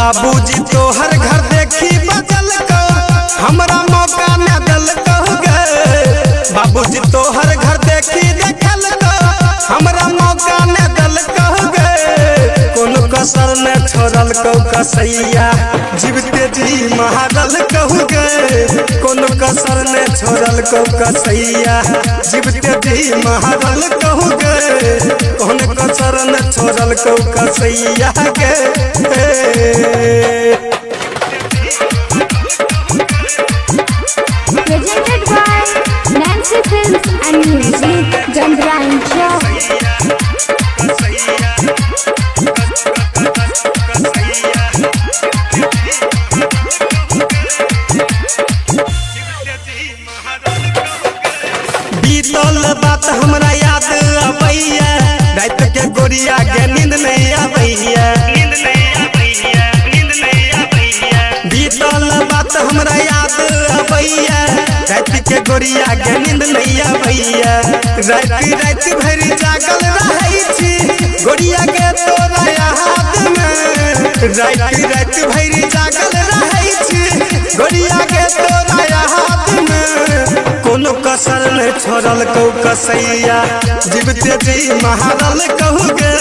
बाबूजी तोहर घर देखी बदल को हमरा मौका न दल गे। बाबूजी तोहर घर देखी देखल को हमरा मौका न दल गे। कोनो कसर न छोड़ल को कसैया जीवते जी महारल कहू गे। कोनो कसर न छोड़ल को कसैया जीवते जी महारल कहू गे। कोनो कसर न छोड़ल को कसैया गे। Presented by Nancy Films and Music, Chandra and Show. बीतल बात हमरा याद आबैया रात के गोरिया के नींद नहीं आबैया। बीतल बात हमरा याद आबैया रात के गोरिया के नींद नहीं आबैया। रात भर जागल रहै छी गोरिया के तोरा याद में। रात भर जागल रहै छी गोरिया के तोरा याद में। कोनो कसर न छोड़ल को कसैया जीवते जी महारल कहू गे।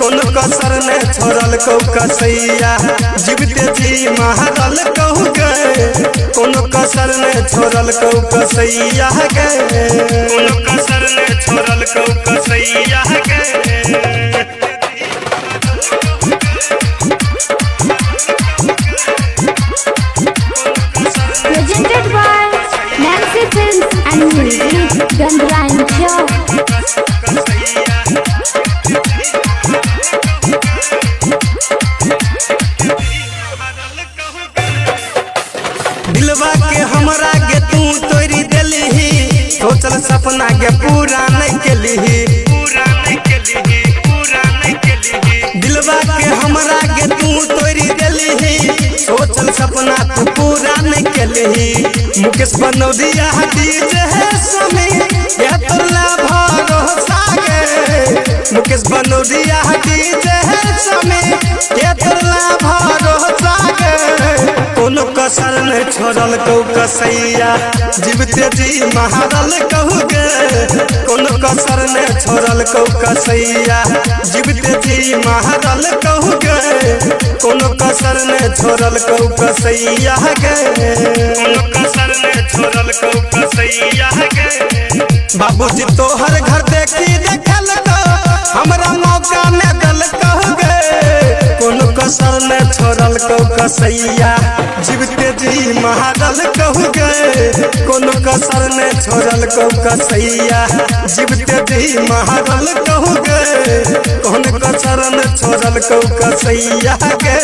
कोनो कसर न छोड़ल को कसैया जीवते जी महारल कहू गे। कोनो कसर न छोड़ल को कसैया गे। कोनो कसर न छोड़ल को कसैया गे। Presented by Nancy Films and Music, Chandra and Show. दिलवा के हमरा के तू तोरी देलही सोचल सपना के पूरा नहीं केलही। दिलवा के हमरा के तू तोरी देलही सोचल सपना तू पूरा नहीं केलही। मुकेश बनौदिया डीजे है स्वामी ये तोला भरोसा गे। मुकेश बनौदिया डीजे है स्वामी ये तोला भरोसा गे। कोनो कसर न छोड़ल को कसैया जीवते जी महारल कहू गे। कोनो कसर न छोड़ल को कसैया जीवते जी महारल कहू गे। कोनो कसर न छोड़ल को कसैया गे। कोनो कसर न छोड़ल को कसैया गे। बाबूजी तोहर घर देखी देखल को हमरा मौका न दल कहू गे। कोनो कसर न छोड़ल को कसैया जीवते जी महारल कहू गे। कोनो कसर न छोड़ल को कसैया जीवते जी महारल कहू गे। कोनो कसर न छोड़ल को कसैया गे।